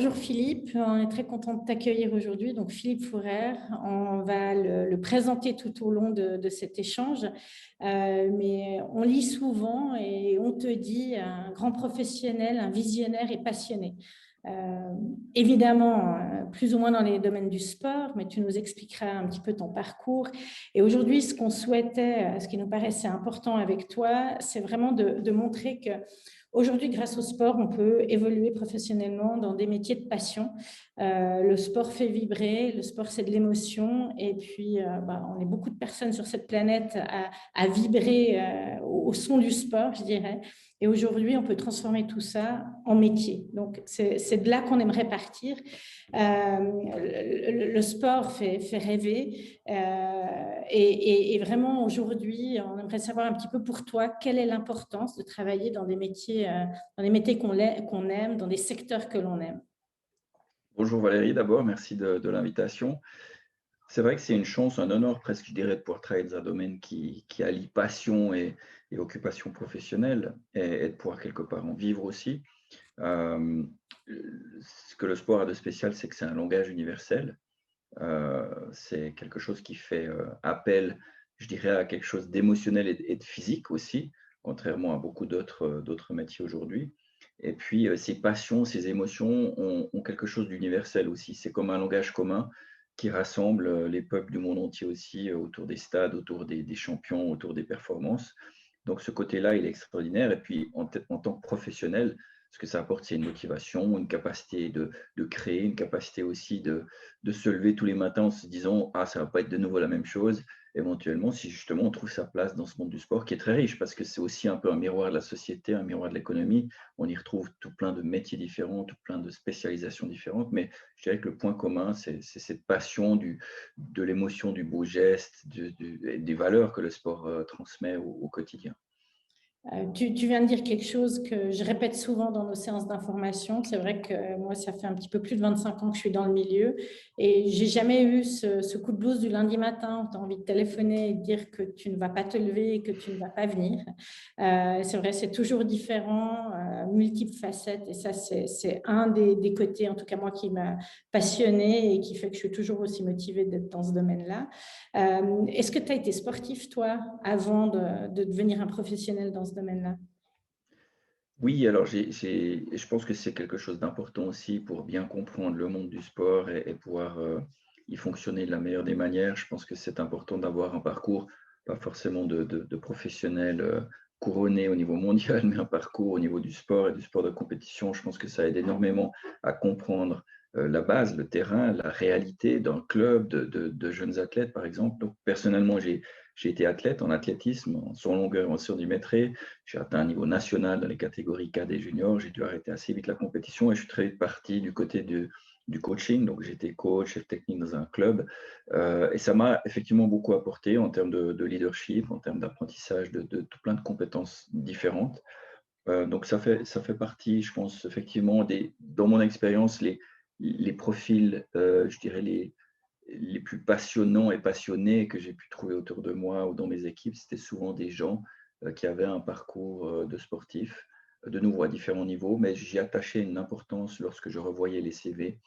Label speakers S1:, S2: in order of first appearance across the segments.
S1: Bonjour Philippe, on est très content de t'accueillir aujourd'hui. Donc Philippe Fourer, on va le présenter tout au long de cet échange. Mais on lit souvent et on te dit un grand professionnel, un visionnaire et passionné. Euh, Évidemment, plus ou moins dans les domaines du sport, mais tu nous expliqueras un petit peu ton parcours. Et aujourd'hui, ce qu'on souhaitait, ce qui nous paraissait important avec toi, c'est vraiment de montrer que aujourd'hui, grâce au sport, on peut évoluer professionnellement dans des métiers de passion. Le sport fait vibrer, le sport c'est de l'émotion, et puis on est beaucoup de personnes sur cette planète à vibrer au son du sport, je dirais. Et aujourd'hui, on peut transformer tout ça en métier. Donc, c'est de là qu'on aimerait partir. Le sport fait rêver. Et vraiment, aujourd'hui, on aimerait savoir un petit peu pour toi, quelle est l'importance de travailler dans des métiers qu'on aime, dans des secteurs que l'on aime.
S2: Bonjour Valérie, d'abord, merci de l'invitation. C'est vrai que c'est une chance, un honneur presque, je dirais, de pouvoir travailler dans un domaine qui allie passion et occupation professionnelle et de pouvoir quelque part en vivre aussi. Euh, Ce que le sport a de spécial, c'est que c'est un langage universel. C'est quelque chose qui fait appel, je dirais, à quelque chose d'émotionnel et de physique aussi, contrairement à beaucoup d'autres métiers aujourd'hui. Et puis, ces passions, ces émotions ont quelque chose d'universel aussi. C'est comme un langage commun qui rassemble les peuples du monde entier aussi autour des stades, autour des champions, autour des performances. Donc, ce côté-là, il est extraordinaire. Et puis, en tant que professionnel, ce que ça apporte, c'est une motivation, une capacité de créer, une capacité aussi de se lever tous les matins en se disant ah, ça va pas être de nouveau la même chose, éventuellement, si justement on trouve sa place dans ce monde du sport qui est très riche, parce que c'est aussi un peu un miroir de la société, un miroir de l'économie. On y retrouve tout plein de métiers différents, tout plein de spécialisations différentes, mais je dirais que le point commun, c'est cette passion de l'émotion, du beau geste, des valeurs que le sport transmet au quotidien.
S1: Tu viens de dire quelque chose que je répète souvent dans nos séances d'information. C'est vrai que moi, ça fait un petit peu plus de 25 ans que je suis dans le milieu et j'ai jamais eu ce coup de blues du lundi matin où tu as envie de téléphoner et de dire que tu ne vas pas te lever et que tu ne vas pas venir. C'est vrai, c'est toujours différent, multiples facettes et ça, c'est un des côtés, en tout cas moi, qui m'a passionnée et qui fait que je suis toujours aussi motivée d'être dans ce domaine-là. Est-ce que tu as été sportif, toi, avant de devenir un professionnel dans ce domaine-là?
S2: Oui, alors je pense que c'est quelque chose d'important aussi pour bien comprendre le monde du sport et pouvoir y fonctionner de la meilleure des manières. Je pense que c'est important d'avoir un parcours, pas forcément de professionnel couronné au niveau mondial, mais un parcours au niveau du sport et du sport de compétition. Je pense que ça aide énormément à comprendre la base, le terrain, la réalité d'un club de jeunes athlètes, par exemple. Donc, personnellement, j'ai été athlète en athlétisme, en sur longueur, en sur 10 mètres. J'ai atteint un niveau national dans les catégories cadets et juniors. J'ai dû arrêter assez vite la compétition et je suis très vite parti du côté du coaching. Donc, j'étais coach, chef technique dans un club. Et ça m'a effectivement beaucoup apporté en termes de leadership, en termes d'apprentissage de tout plein de compétences différentes. Donc, ça fait partie, je pense, effectivement, dans mon expérience, les profils, je dirais, les plus passionnants et passionnés que j'ai pu trouver autour de moi ou dans mes équipes, c'était souvent des gens qui avaient un parcours de sportif, de nouveau à différents niveaux, mais j'y attachais une importance lorsque je revoyais les CV.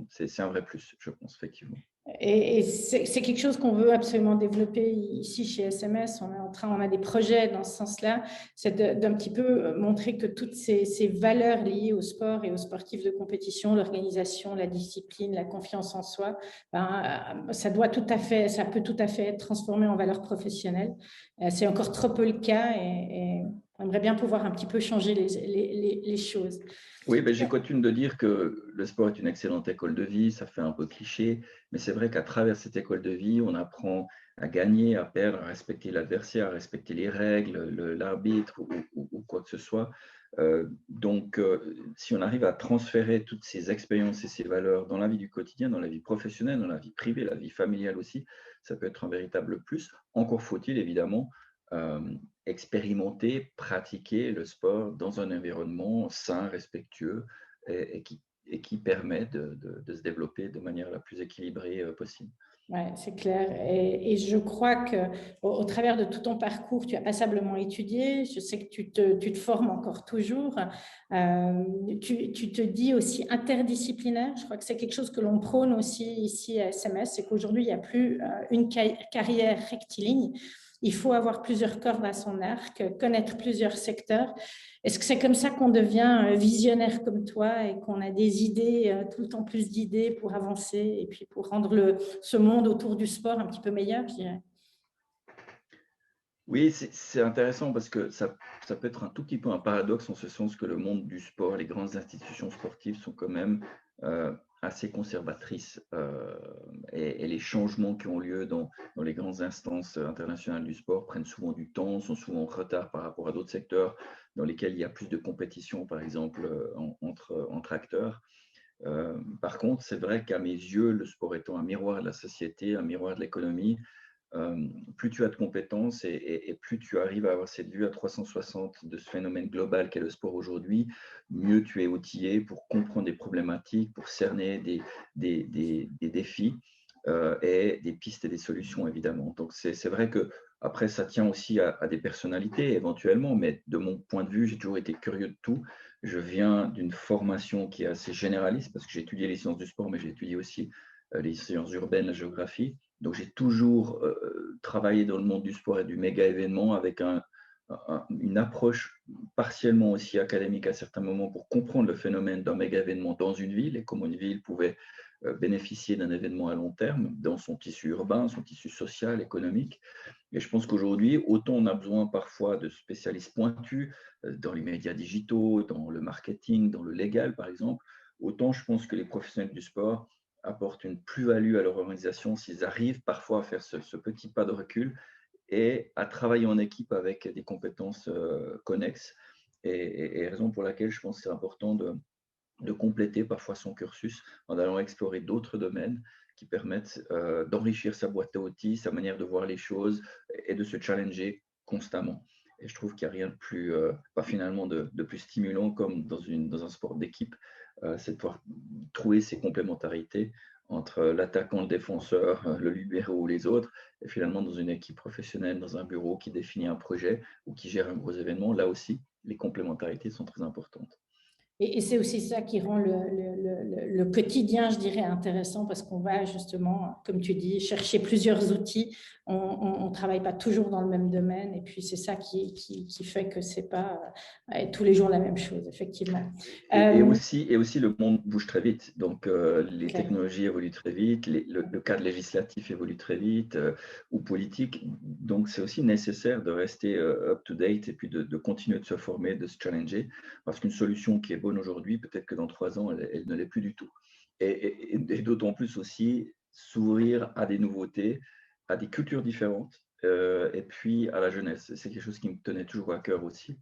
S2: C'est un vrai plus, je pense, effectivement.
S1: Et c'est quelque chose qu'on veut absolument développer ici chez SMS. On a des projets dans ce sens-là. C'est d'un petit peu montrer que toutes ces valeurs liées au sport et aux sportifs de compétition, l'organisation, la discipline, la confiance en soi, ça peut tout à fait être transformé en valeurs professionnelles. C'est encore trop peu le cas et on aimerait bien pouvoir un petit peu changer les choses.
S2: Oui, ben, j'ai coutume de dire que le sport est une excellente école de vie, ça fait un peu cliché, mais c'est vrai qu'à travers cette école de vie, on apprend à gagner, à perdre, à respecter l'adversaire, à respecter les règles, l'arbitre ou quoi que ce soit. Donc, si on arrive à transférer toutes ces expériences et ces valeurs dans la vie du quotidien, dans la vie professionnelle, dans la vie privée, la vie familiale aussi, ça peut être un véritable plus. Encore faut-il évidemment euh, expérimenter, pratiquer le sport dans un environnement sain, respectueux et qui permet de se développer de manière la plus équilibrée possible.
S1: Ouais, c'est clair. Et je crois que au travers de tout ton parcours, tu as passablement étudié. Je sais que tu te formes encore toujours. Tu te dis aussi interdisciplinaire. Je crois que c'est quelque chose que l'on prône aussi ici à SMS, c'est qu'aujourd'hui, il n'y a plus une carrière rectiligne. Il faut avoir plusieurs cordes à son arc, connaître plusieurs secteurs. Est-ce que c'est comme ça qu'on devient visionnaire comme toi et qu'on a des idées, tout le temps plus d'idées pour avancer et puis pour rendre ce monde autour du sport un petit peu meilleur, je dirais?
S2: Oui, c'est intéressant parce que ça peut être un tout petit peu un paradoxe en ce sens que le monde du sport, les grandes institutions sportives sont quand même assez conservatrices et les changements qui ont lieu dans les grandes instances internationales du sport prennent souvent du temps, sont souvent en retard par rapport à d'autres secteurs dans lesquels il y a plus de compétition, par exemple, entre acteurs. Par contre, c'est vrai qu'à mes yeux, le sport étant un miroir de la société, un miroir de l'économie, plus tu as de compétences et plus tu arrives à avoir cette vue à 360 de ce phénomène global qu'est le sport aujourd'hui, mieux tu es outillé pour comprendre des problématiques, pour cerner des défis et des pistes et des solutions, évidemment. Donc, c'est vrai que après, ça tient aussi à des personnalités éventuellement, mais de mon point de vue, j'ai toujours été curieux de tout. Je viens d'une formation qui est assez généraliste parce que j'ai étudié les sciences du sport, mais j'ai étudié aussi les sciences urbaines, la géographie. Donc, j'ai toujours travaillé dans le monde du sport et du méga événement avec une approche partiellement aussi académique à certains moments pour comprendre le phénomène d'un méga événement dans une ville et comment une ville pouvait bénéficier d'un événement à long terme dans son tissu urbain, son tissu social, économique. Et je pense qu'aujourd'hui, autant on a besoin parfois de spécialistes pointus dans les médias digitaux, dans le marketing, dans le légal, par exemple, autant je pense que les professionnels du sport apportent une plus-value à leur organisation s'ils arrivent parfois à faire ce petit pas de recul et à travailler en équipe avec des compétences connexes. Et raison pour laquelle je pense que c'est important de compléter parfois son cursus en allant explorer d'autres domaines qui permettent d'enrichir sa boîte à outils, sa manière de voir les choses et de se challenger constamment. Et je trouve qu'il n'y a rien de plus, finalement, de plus stimulant comme dans un sport d'équipe, c'est de pouvoir trouver ces complémentarités entre l'attaquant, le défenseur, le libéro ou les autres, et finalement dans une équipe professionnelle, dans un bureau qui définit un projet ou qui gère un gros événement, là aussi, les complémentarités sont très importantes.
S1: Et c'est aussi ça qui rend le quotidien, je dirais, intéressant parce qu'on va justement, comme tu dis, chercher plusieurs outils. On ne travaille pas toujours dans le même domaine et puis c'est ça qui fait que ce n'est pas tous les jours la même chose, effectivement. Euh,
S2: Et aussi, le monde bouge très vite. Donc, les
S1: ok.
S2: technologies évoluent très vite, le cadre législatif évolue très vite, ou politique. Donc, c'est aussi nécessaire de rester up-to-date et puis de continuer de se former, de se challenger. Parce qu'une solution qui est bonne aujourd'hui, peut-être que dans 3 ans, elle ne l'est plus du tout. Et d'autant plus aussi s'ouvrir à des nouveautés, à des cultures différentes, et puis à la jeunesse. C'est quelque chose qui me tenait toujours à cœur aussi.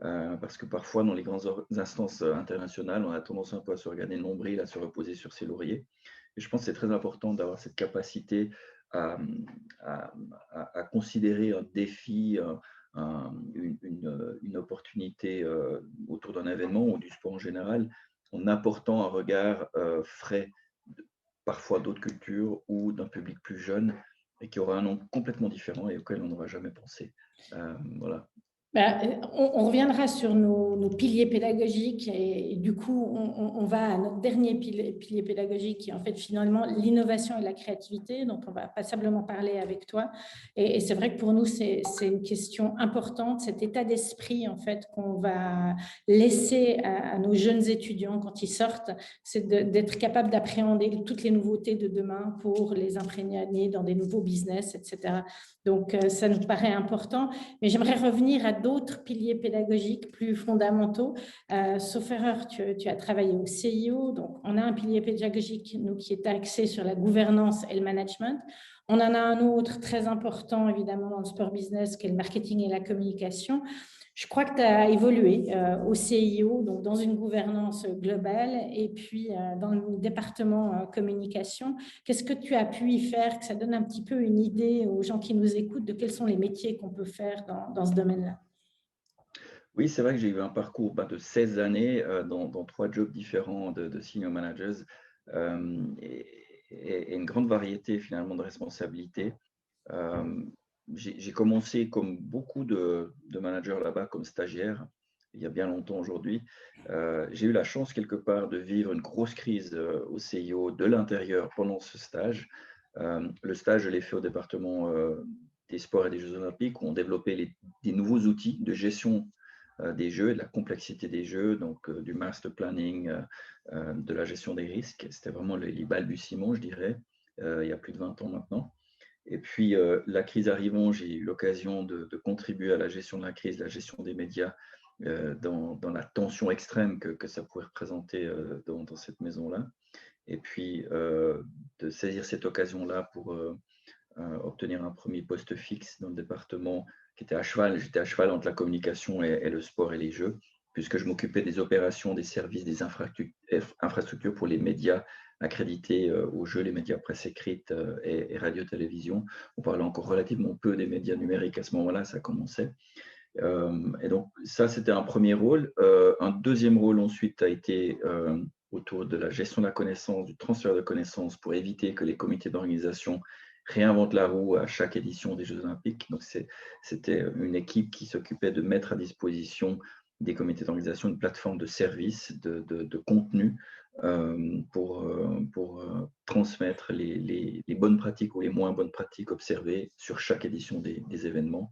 S2: Parce que parfois, dans les grandes instances internationales, on a tendance un peu à se regarder le nombril, à se reposer sur ses lauriers. Et je pense que c'est très important d'avoir cette capacité à, à, à considérer un défi, une opportunité autour d'un événement ou du sport en général, en apportant un regard frais, parfois d'autres cultures ou d'un public plus jeune et qui aura un nom complètement différent et auquel on n'aura jamais pensé. Voilà.
S1: Ben, on reviendra sur nos piliers pédagogiques et du coup, on va à notre dernier pilier pédagogique qui est en fait finalement l'innovation et la créativité dont on va passablement parler avec toi. Et c'est vrai que pour nous, c'est une question importante, cet état d'esprit en fait qu'on va laisser à nos jeunes étudiants quand ils sortent, c'est d'être capable d'appréhender toutes les nouveautés de demain pour les imprégner dans des nouveaux business, etc. Donc, ça nous paraît important. Mais j'aimerais revenir à d'autres piliers pédagogiques plus fondamentaux. Sauf erreur, tu as travaillé au CIO. Donc, on a un pilier pédagogique, nous, qui est axé sur la gouvernance et le management. On en a un autre très important, évidemment, dans le sport business, qui est le marketing et la communication. Je crois que tu as évolué au CIO, donc dans une gouvernance globale, et puis dans le département communication. Qu'est-ce que tu as pu y faire, que ça donne un petit peu une idée aux gens qui nous écoutent de quels sont les métiers qu'on peut faire dans ce domaine-là?
S2: Oui, c'est vrai que j'ai eu un parcours de 16 années dans 3 jobs différents de senior managers. et une grande variété finalement de responsabilités. Euh, j'ai commencé comme beaucoup de managers là-bas comme stagiaire, il y a bien longtemps aujourd'hui. J'ai eu la chance quelque part de vivre une grosse crise au CIO de l'intérieur pendant ce stage. Le stage, je l'ai fait au département des sports et des Jeux olympiques où on développait des nouveaux outils de gestion des jeux et de la complexité des jeux, donc du master planning, de la gestion des risques. C'était vraiment les balbutiements, je dirais, il y a plus de 20 ans maintenant. Et puis, la crise arrivant, j'ai eu l'occasion de contribuer à la gestion de la crise, la gestion des médias, dans la tension extrême que ça pouvait représenter dans cette maison-là. Et puis, de saisir cette occasion-là pour obtenir un premier poste fixe dans le département qui était à cheval. J'étais à cheval entre la communication et le sport et les jeux, puisque je m'occupais des opérations, des services, des infrastructures pour les médias accrédités aux jeux, les médias presse écrite et radio-télévision. On parlait encore relativement peu des médias numériques à ce moment-là, ça commençait. Et donc, ça, c'était un premier rôle. Un deuxième rôle ensuite a été autour de la gestion de la connaissance, du transfert de connaissances pour éviter que les comités d'organisation réinventent la roue à chaque édition des Jeux olympiques. Donc, c'était une équipe qui s'occupait de mettre à disposition des comités d'organisation une plateforme de services, de contenu pour transmettre les bonnes pratiques ou les moins bonnes pratiques observées sur chaque édition des événements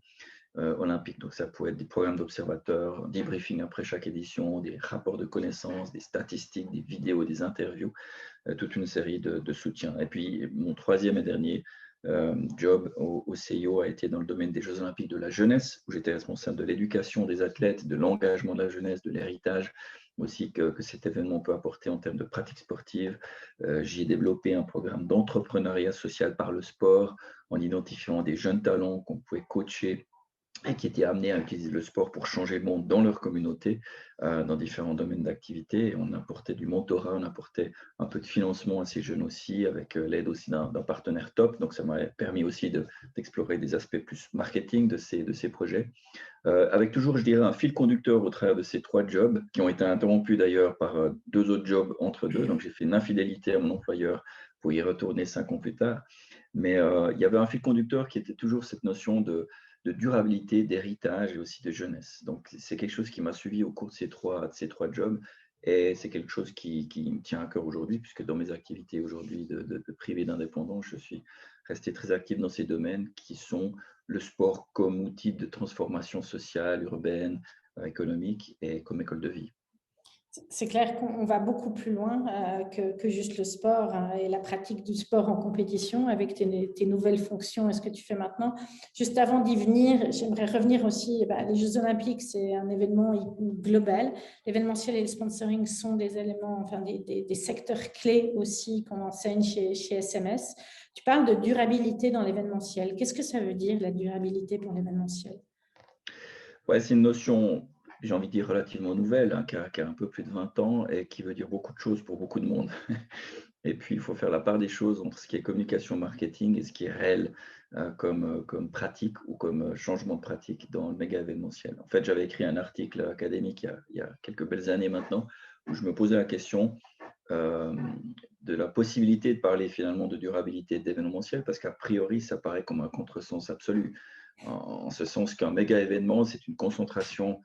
S2: olympiques. Donc, ça pouvait être des programmes d'observateurs, des briefings après chaque édition, des rapports de connaissances, des statistiques, des vidéos, des interviews, toute une série de soutiens. Et puis, mon troisième et dernier job au CIO a été dans le domaine des Jeux olympiques de la jeunesse, où j'étais responsable de l'éducation des athlètes, de l'engagement de la jeunesse, de l'héritage aussi que cet événement peut apporter en termes de pratiques sportives. J'y ai développé un programme d'entrepreneuriat social par le sport, en identifiant des jeunes talents qu'on pouvait coacher et qui étaient amenés à utiliser le sport pour changer le monde dans leur communauté, dans différents domaines d'activité. On apportait du mentorat, on apportait un peu de financement à ces jeunes aussi, avec l'aide aussi d'un partenaire top. Donc, ça m'a permis aussi d'explorer des aspects plus marketing de ces projets, avec toujours, je dirais, un fil conducteur au travers de ces trois jobs, qui ont été interrompus d'ailleurs par deux autres jobs entre deux. Donc, j'ai fait une infidélité à mon employeur pour y retourner 5 ans plus tard. Mais il y avait un fil conducteur qui était toujours cette notion de durabilité, d'héritage et aussi de jeunesse. Donc, c'est quelque chose qui m'a suivi au cours de ces trois jobs et c'est quelque chose qui me tient à cœur aujourd'hui, puisque dans mes activités aujourd'hui de privé d'indépendant, je suis resté très actif dans ces domaines qui sont le sport comme outil de transformation sociale, urbaine, économique et comme école de vie.
S1: C'est clair qu'on va beaucoup plus loin que juste le sport et la pratique du sport en compétition avec tes nouvelles fonctions et ce que tu fais maintenant. Juste avant d'y venir, j'aimerais revenir aussi, les Jeux olympiques, c'est un événement global. L'événementiel et le sponsoring sont des éléments, enfin des secteurs clés aussi qu'on enseigne chez SMS. Tu parles de durabilité dans l'événementiel. Qu'est-ce que ça veut dire, la durabilité pour l'événementiel?
S2: Ouais, c'est une notion, j'ai envie de dire, relativement nouvelle, hein, qui a un peu plus de 20 ans et qui veut dire beaucoup de choses pour beaucoup de monde. Et puis, il faut faire la part des choses entre ce qui est communication marketing et ce qui est réel comme pratique ou comme changement de pratique dans le méga événementiel. En fait, j'avais écrit un article académique il y a quelques belles années maintenant où je me posais la question euh, de la possibilité de parler finalement de durabilité d'événementiel parce qu'a priori, ça paraît comme un contresens absolu. En ce sens qu'un méga événement, c'est une concentration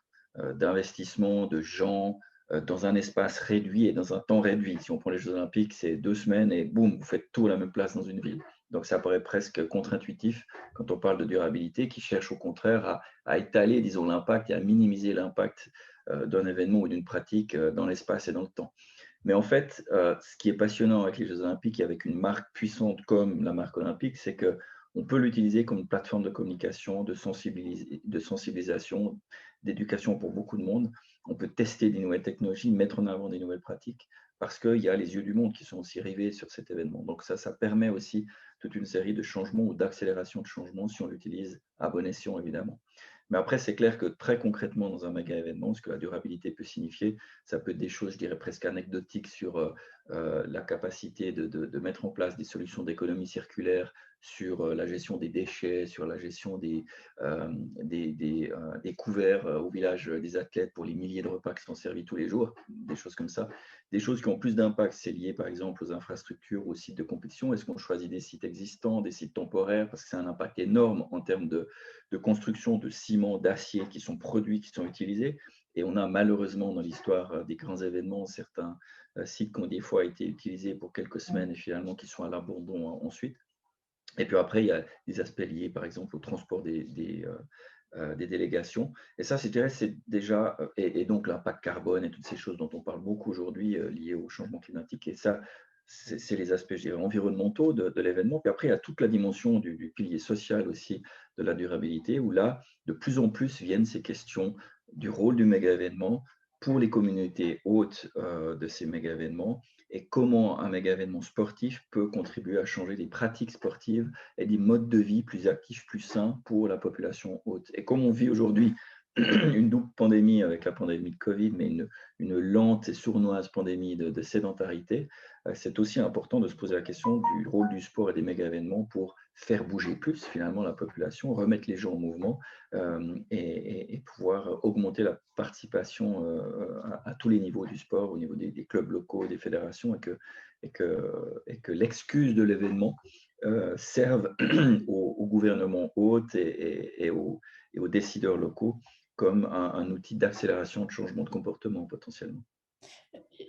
S2: d'investissement, de gens, dans un espace réduit et dans un temps réduit. Si on prend les Jeux olympiques, c'est 2 semaines et boum, vous faites tout à la même place dans une ville. Donc ça paraît presque contre-intuitif quand on parle de durabilité, qui cherche au contraire à étaler, disons, l'impact et à minimiser l'impact d'un événement ou d'une pratique dans l'espace et dans le temps. Mais en fait, ce qui est passionnant avec les Jeux olympiques et avec une marque puissante comme la marque olympique, c'est qu'on peut l'utiliser comme une plateforme de communication, de sensibilisation, d'éducation pour beaucoup de monde. On peut tester des nouvelles technologies, mettre en avant des nouvelles pratiques, parce qu'il y a les yeux du monde qui sont aussi rivés sur cet événement. Donc ça permet aussi toute une série de changements ou d'accélération de changements si on l'utilise à bon escient, évidemment. Mais après, c'est clair que très concrètement, dans un méga événement, ce que la durabilité peut signifier, ça peut être des choses, je dirais, presque anecdotiques sur la capacité de mettre en place des solutions d'économie circulaire sur la gestion des déchets, sur la gestion des couverts au village des athlètes pour les milliers de repas qui sont servis tous les jours, des choses comme ça. Des choses qui ont plus d'impact, c'est lié par exemple aux infrastructures, aux sites de compétition. Est-ce qu'on choisit des sites existants, des sites temporaires, parce que c'est un impact énorme en termes de construction de ciment, d'acier qui sont produits, qui sont utilisés. Et on a malheureusement dans l'histoire des grands événements certains sites qui ont des fois été utilisés pour quelques semaines et finalement qui sont à l'abandon ensuite. Et puis après, il y a des aspects liés par exemple au transport des délégations. Et ça, je dirais, c'est déjà, et donc l'impact carbone et toutes ces choses dont on parle beaucoup aujourd'hui liées au changement climatique. Et ça, c'est les aspects, je dirais, environnementaux de l'événement. Puis après, il y a toute la dimension du pilier social aussi de la durabilité, où là, de plus en plus viennent ces questions du rôle du méga-événement pour les communautés hôtes de ces méga-événements et comment un méga-événement sportif peut contribuer à changer des pratiques sportives et des modes de vie plus actifs, plus sains pour la population hôte. Et comme on vit aujourd'hui une double pandémie avec la pandémie de Covid, mais une lente et sournoise pandémie de sédentarité, c'est aussi important de se poser la question du rôle du sport et des méga-événements pour faire bouger plus finalement la population, remettre les gens en mouvement et pouvoir augmenter la participation à tous les niveaux du sport, au niveau des clubs locaux, des fédérations, et que l'excuse de l'événement serve au gouvernement hôte et aux décideurs locaux comme un outil d'accélération de changement de comportement potentiellement.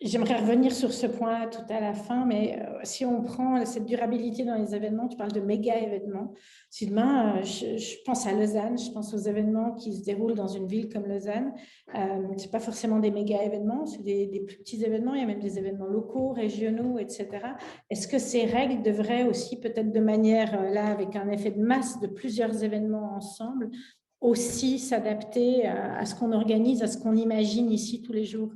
S1: J'aimerais revenir sur ce point tout à la fin, mais si on prend cette durabilité dans les événements, tu parles de méga événements. Si demain, je pense à Lausanne, je pense aux événements qui se déroulent dans une ville comme Lausanne. Ce n'est pas forcément des méga événements, c'est des plus petits événements. Il y a même des événements locaux, régionaux, etc. Est-ce que ces règles devraient aussi, peut-être de manière, là, avec un effet de masse de plusieurs événements ensemble, aussi s'adapter à ce qu'on organise, à ce qu'on imagine ici tous les jours?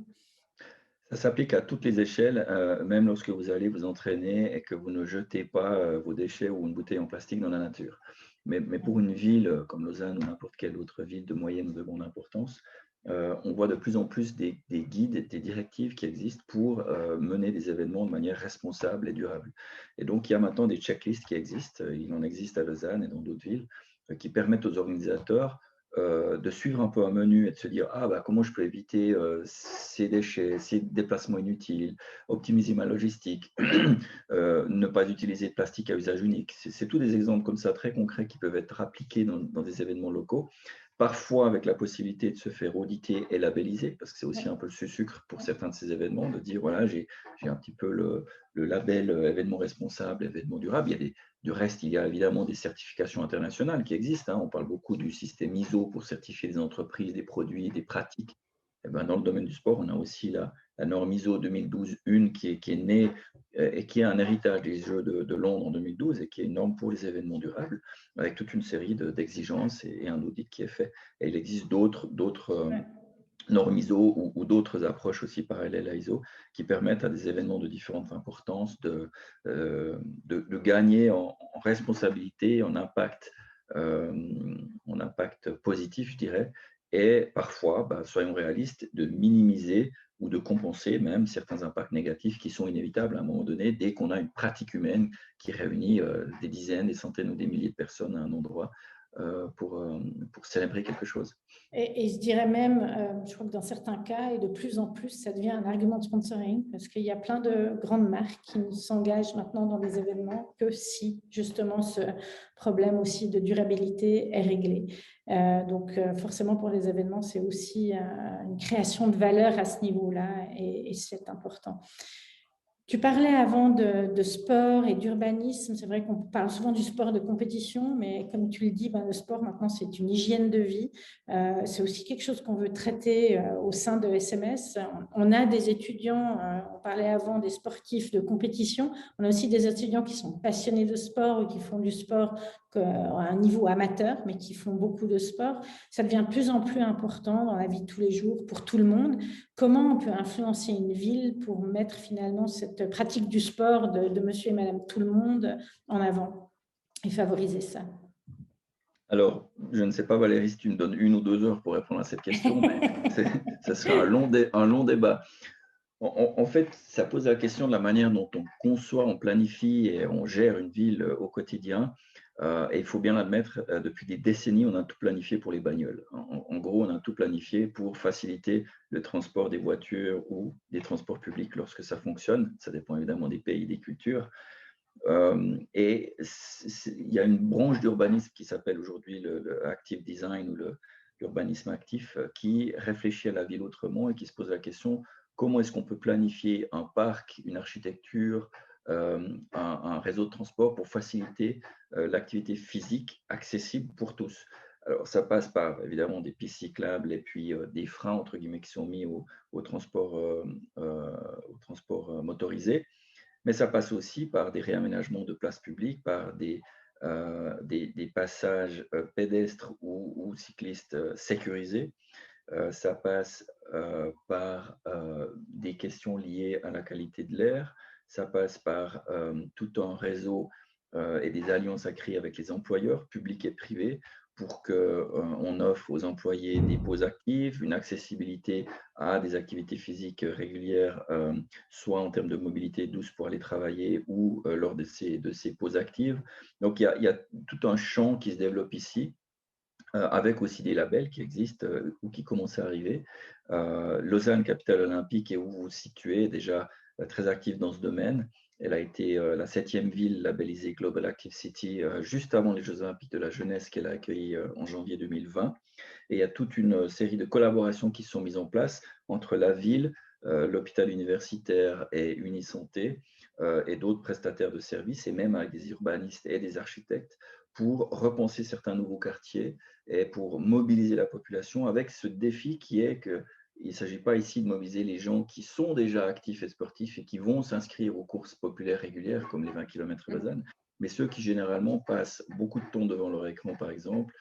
S2: Ça s'applique à toutes les échelles, même lorsque vous allez vous entraîner et que vous ne jetez pas vos déchets ou une bouteille en plastique dans la nature. Mais pour une ville comme Lausanne ou n'importe quelle autre ville de moyenne ou de grande importance, on voit de plus en plus des guides, des directives qui existent pour mener des événements de manière responsable et durable. Et donc, il y a maintenant des checklists qui existent. Il en existe à Lausanne et dans d'autres villes qui permettent aux organisateurs de suivre un peu un menu et de se dire comment je peux éviter ces déchets, ces déplacements inutiles, optimiser ma logistique, ne pas utiliser de plastique à usage unique. C'est tous des exemples comme ça très concrets qui peuvent être appliqués dans des événements locaux, parfois avec la possibilité de se faire auditer et labelliser, parce que c'est aussi un peu le sucre pour certains de ces événements, de dire voilà, j'ai un petit peu le label événement responsable, événement durable. Du reste, il y a évidemment des certifications internationales qui existent. On parle beaucoup du système ISO pour certifier des entreprises, des produits, des pratiques. Et dans le domaine du sport, on a aussi la norme ISO 2012-1 qui est née et qui est un héritage des Jeux de Londres en 2012 et qui est une norme pour les événements durables, avec toute une série d'exigences et un audit qui est fait. Et il existe d'autres normes ISO ou d'autres approches aussi parallèles à ISO qui permettent à des événements de différentes importances de gagner en responsabilité, en impact positif, je dirais, et parfois, soyons réalistes, de minimiser ou de compenser même certains impacts négatifs qui sont inévitables à un moment donné dès qu'on a une pratique humaine qui réunit des dizaines, des centaines ou des milliers de personnes à un endroit pour célébrer quelque chose.
S1: Et je dirais même, je crois que dans certains cas, et de plus en plus, ça devient un argument de sponsoring, parce qu'il y a plein de grandes marques qui ne s'engagent maintenant dans des événements que si, justement, ce problème aussi de durabilité est réglé. Donc, forcément, pour les événements, c'est aussi une création de valeur à ce niveau-là, et c'est important. Tu parlais avant de sport et d'urbanisme. C'est vrai qu'on parle souvent du sport de compétition, mais comme tu le dis, le sport maintenant, c'est une hygiène de vie. C'est aussi quelque chose qu'on veut traiter au sein de SMS. On a des étudiants, on parlait avant des sportifs de compétition. On a aussi des étudiants qui sont passionnés de sport ou qui font du sport à un niveau amateur, mais qui font beaucoup de sport. Ça devient de plus en plus important dans la vie de tous les jours pour tout le monde. Comment on peut influencer une ville pour mettre finalement cette pratique du sport de monsieur et madame tout le monde en avant et favoriser ça?
S2: Alors, je ne sais pas, Valérie, si tu me donnes 1 ou 2 heures pour répondre à cette question, mais ce sera un long débat. En fait, ça pose la question de la manière dont on conçoit, on planifie et on gère une ville au quotidien. Et il faut bien l'admettre, depuis des décennies, on a tout planifié pour les bagnoles. En gros, on a tout planifié pour faciliter le transport des voitures ou des transports publics lorsque ça fonctionne. Ça dépend évidemment des pays, des cultures. Et il y a une branche d'urbanisme qui s'appelle aujourd'hui le active design ou l'urbanisme actif, qui réfléchit à la ville autrement et qui se pose la question comment est-ce qu'on peut planifier un parc, une architecture, un réseau de transport pour faciliter l'activité physique accessible pour tous. Alors, ça passe par évidemment des pistes cyclables et puis des freins entre guillemets qui sont mis au transport, motorisé, mais ça passe aussi par des réaménagements de places publiques, par des passages pédestres ou cyclistes sécurisés. Ça passe par des questions liées à la qualité de l'air. Ça passe par tout un réseau et des alliances à créer avec les employeurs publics et privés pour qu'on offre aux employés des pauses actives, une accessibilité à des activités physiques régulières, soit en termes de mobilité douce pour aller travailler ou lors de ces pauses actives. Donc, il y a tout un champ qui se développe ici, avec aussi des labels qui existent ou qui commencent à arriver. Lausanne, capitale olympique, et où vous vous situez, est déjà très active dans ce domaine. Elle a été la 7e ville labellisée Global Active City juste avant les Jeux olympiques de la jeunesse qu'elle a accueillis en janvier 2020. Et il y a toute une série de collaborations qui sont mises en place entre la ville, l'hôpital universitaire et Unisanté, et d'autres prestataires de services, et même avec des urbanistes et des architectes, pour repenser certains nouveaux quartiers et pour mobiliser la population avec ce défi qui est qu'il ne s'agit pas ici de mobiliser les gens qui sont déjà actifs et sportifs et qui vont s'inscrire aux courses populaires régulières comme les 20 km Lausanne, mais ceux qui généralement passent beaucoup de temps devant leur écran, par exemple,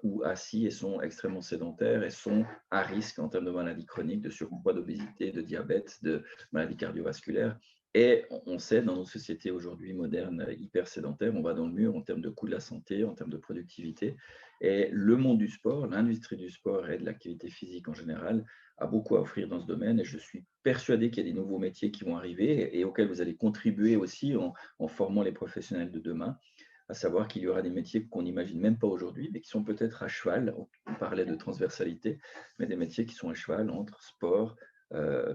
S2: ou assis et sont extrêmement sédentaires et sont à risque en termes de maladies chroniques, de surpoids, d'obésité, de diabète, de maladies cardiovasculaires. Et on sait, dans nos sociétés aujourd'hui modernes, hyper sédentaires, on va dans le mur en termes de coût de la santé, en termes de productivité. Et le monde du sport, l'industrie du sport et de l'activité physique en général, a beaucoup à offrir dans ce domaine. Et je suis persuadé qu'il y a des nouveaux métiers qui vont arriver et auxquels vous allez contribuer aussi en formant les professionnels de demain, à savoir qu'il y aura des métiers qu'on n'imagine même pas aujourd'hui, mais qui sont peut-être à cheval. On parlait de transversalité, mais des métiers qui sont à cheval entre sport,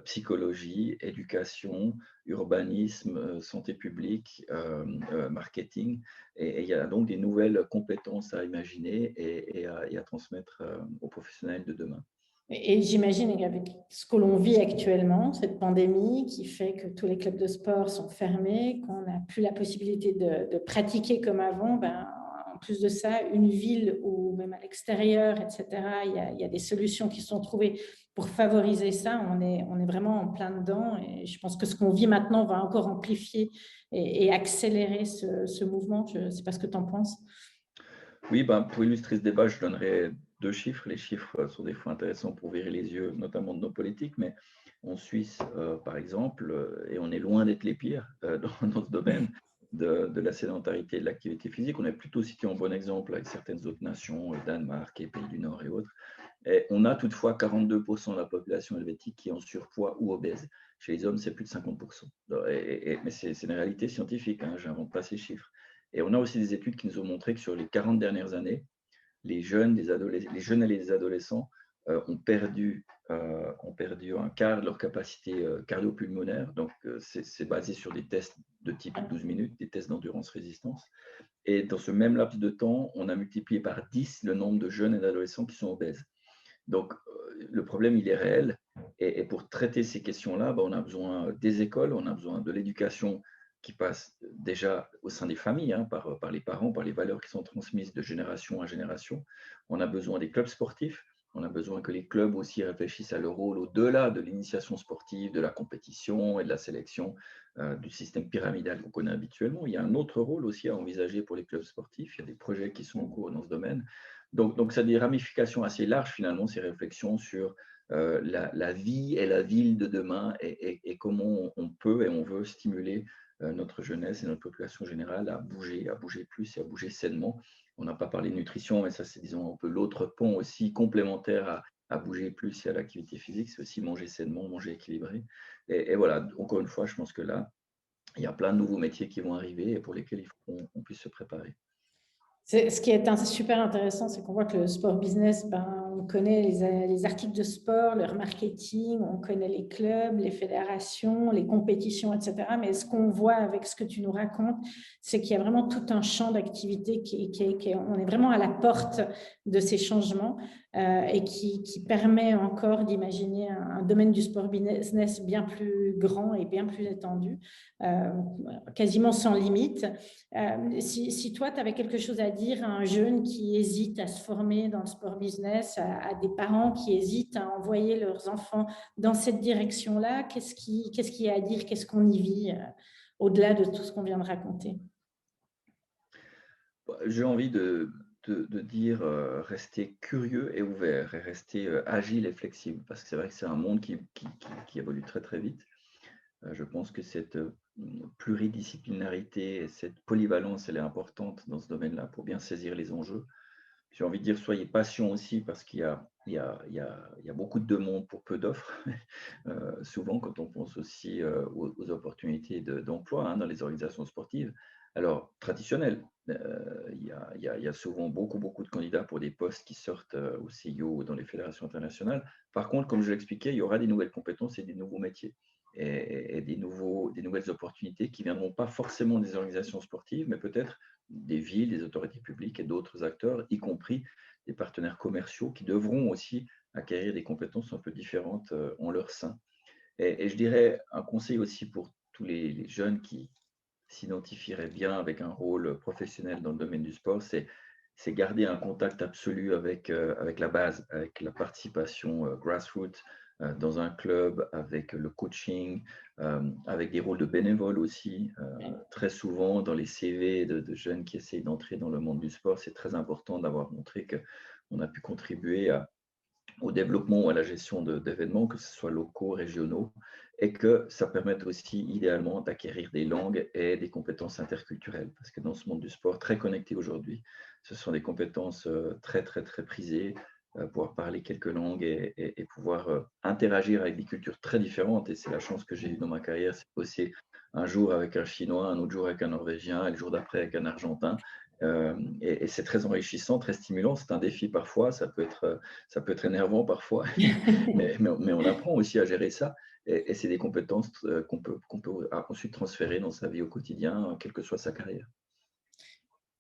S2: psychologie, éducation, urbanisme, santé publique, marketing. Et il y a donc des nouvelles compétences à imaginer et à transmettre aux professionnels de demain.
S1: Et j'imagine qu'avec ce que l'on vit actuellement, cette pandémie qui fait que tous les clubs de sport sont fermés, qu'on n'a plus la possibilité de pratiquer comme avant, ben, en plus de ça, une ville ou même à l'extérieur, etc., il y a des solutions qui sont trouvées pour favoriser ça. On est vraiment en plein dedans et je pense que ce qu'on vit maintenant va encore amplifier et accélérer ce mouvement. Je ne sais pas ce que tu en penses.
S2: Oui, ben, pour illustrer ce débat, je donnerai deux chiffres. Les chiffres sont des fois intéressants pour virer les yeux, notamment de nos politiques, mais en Suisse, par exemple, et on est loin d'être les pires dans ce domaine de la sédentarité et de l'activité physique, on est plutôt situé en bon exemple avec certaines autres nations, Danemark et Pays du Nord et autres. Et on a toutefois 42% de la population helvétique qui est en surpoids ou obèse. Chez les hommes, c'est plus de 50%. Mais c'est une réalité scientifique, hein, je n'invente pas ces chiffres. Et on a aussi des études qui nous ont montré que sur les 40 dernières années, les jeunes, les jeunes et les adolescents ont perdu un quart de leur capacité cardio-pulmonaire. Donc, c'est basé sur des tests de type 12 minutes, des tests d'endurance-résistance. Et dans ce même laps de temps, on a multiplié par 10 le nombre de jeunes et d'adolescents qui sont obèses. Donc, le problème, il est réel. Et pour traiter ces questions-là, on a besoin des écoles, on a besoin de l'éducation qui passe déjà au sein des familles, hein, par les parents, par les valeurs qui sont transmises de génération à génération. On a besoin des clubs sportifs. On a besoin que les clubs aussi réfléchissent à leur rôle au-delà de l'initiation sportive, de la compétition et de la sélection, du système pyramidal qu'on connaît habituellement. Il y a un autre rôle aussi à envisager pour les clubs sportifs. Il y a des projets qui sont en cours dans ce domaine. Donc ça a des ramifications assez larges finalement, ces réflexions sur la vie et la ville de demain et comment on peut et on veut stimuler notre jeunesse et notre population générale à bouger plus et à bouger sainement. On n'a pas parlé de nutrition, mais ça c'est disons un peu l'autre pont aussi complémentaire à bouger plus et à l'activité physique, c'est aussi manger sainement, manger équilibré. Et voilà, encore une fois, je pense que là, il y a plein de nouveaux métiers qui vont arriver et pour lesquels il faut qu'on puisse se préparer.
S1: Ce qui est super intéressant, c'est qu'on voit que le sport business, ben, on connaît les articles de sport, leur marketing, on connaît les clubs, les fédérations, les compétitions, etc. Mais ce qu'on voit avec ce que tu nous racontes, c'est qu'il y a vraiment tout un champ d'activité on est vraiment à la porte de ces changements et qui permet encore d'imaginer un domaine du sport business bien plus grand et bien plus étendu, euh, quasiment sans limite. Si toi, tu avais quelque chose à dire à un jeune qui hésite à se former dans le sport business, à des parents qui hésitent à envoyer leurs enfants dans cette direction-là, qu'est-ce qu'il y a à dire? Qu'est-ce qu'on y vit au-delà de tout ce qu'on vient de raconter?
S2: J'ai envie de dire rester curieux et ouvert et rester agile et flexible parce que c'est vrai que c'est un monde qui évolue très très vite. Je pense que cette pluridisciplinarité et cette polyvalence, elle est importante dans ce domaine-là pour bien saisir les enjeux. J'ai envie de dire, soyez patient aussi parce qu'il y a beaucoup de demandes pour peu d'offres. Souvent, quand on pense aussi aux opportunités d'emploi dans les organisations sportives, alors traditionnelles, il y a souvent beaucoup de candidats pour des postes qui sortent au CIO ou dans les fédérations internationales. Par contre, comme je l'expliquais, il y aura des nouvelles compétences et des nouveaux métiers et des nouvelles opportunités qui ne viendront pas forcément des organisations sportives, mais peut-être des villes, des autorités publiques et d'autres acteurs, y compris des partenaires commerciaux qui devront aussi acquérir des compétences un peu différentes en leur sein. Et je dirais un conseil aussi pour tous les jeunes qui s'identifieraient bien avec un rôle professionnel dans le domaine du sport, c'est garder un contact absolu avec la base, avec la participation grassroots dans un club, avec le coaching, avec des rôles de bénévoles aussi. Très souvent, dans les CV de jeunes qui essayent d'entrer dans le monde du sport, c'est très important d'avoir montré qu'on a pu contribuer au développement ou à la gestion d'événements, que ce soit locaux, régionaux, et que ça permette aussi idéalement d'acquérir des langues et des compétences interculturelles. Parce que dans ce monde du sport très connecté aujourd'hui, ce sont des compétences très, très, très prisées, pouvoir parler quelques langues et pouvoir interagir avec des cultures très différentes. Et c'est la chance que j'ai eue dans ma carrière, c'est bosser un jour avec un Chinois, un autre jour avec un Norvégien, et le jour d'après avec un Argentin. Et c'est très enrichissant, très stimulant. C'est un défi parfois, ça peut être énervant parfois, mais on apprend aussi à gérer ça. Et c'est des compétences qu'on peut ensuite transférer dans sa vie au quotidien, quelle que soit sa carrière.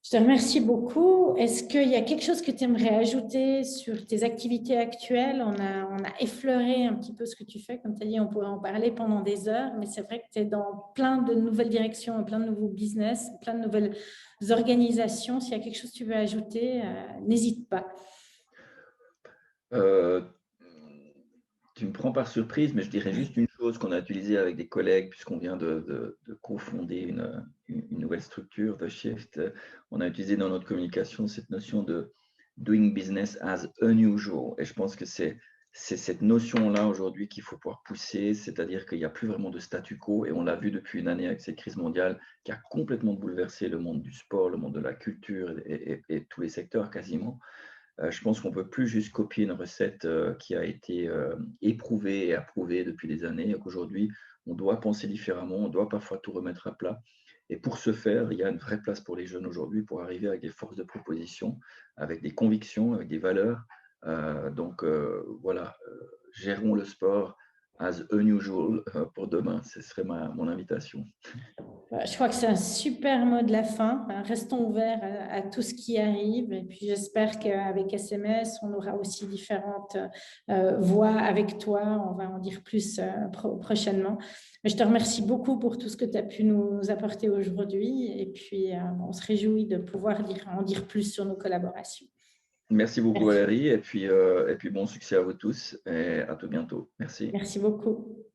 S1: Je te remercie beaucoup. Est-ce qu'il y a quelque chose que tu aimerais ajouter sur tes activités actuelles? On a effleuré un petit peu ce que tu fais. Comme tu as dit, on pourrait en parler pendant des heures, mais c'est vrai que tu es dans plein de nouvelles directions, plein de nouveaux business, plein de nouvelles organisations. S'il y a quelque chose que tu veux ajouter, n'hésite pas.
S2: Euh, Tu me prends par surprise, mais je dirais juste une chose qu'on a utilisée avec des collègues, puisqu'on vient de cofonder une nouvelle structure de Shift. On a utilisé dans notre communication cette notion de doing business as unusual. Et je pense que c'est cette notion-là aujourd'hui qu'il faut pouvoir pousser, c'est-à-dire qu'il n'y a plus vraiment de statu quo, et on l'a vu depuis une année avec cette crise mondiale qui a complètement bouleversé le monde du sport, le monde de la culture et tous les secteurs quasiment. Je pense qu'on ne peut plus juste copier une recette qui a été éprouvée et approuvée depuis des années, et qu'aujourd'hui, on doit penser différemment, on doit parfois tout remettre à plat. Et pour ce faire, il y a une vraie place pour les jeunes aujourd'hui pour arriver avec des forces de proposition, avec des convictions, avec des valeurs. Donc voilà, gérons le sport as unusual pour demain. Ce serait mon invitation.
S1: Je crois que c'est un super mot de la fin. Restons ouverts à tout ce qui arrive. Et puis, j'espère qu'avec SMS, on aura aussi différentes voix avec toi. On va en dire plus prochainement. Mais je te remercie beaucoup pour tout ce que tu as pu nous apporter aujourd'hui. Et puis, on se réjouit de pouvoir en dire plus sur nos collaborations.
S2: Merci beaucoup
S1: Merci.
S2: Valérie, et puis bon succès à vous tous et à tout bientôt. Merci.
S1: Merci beaucoup.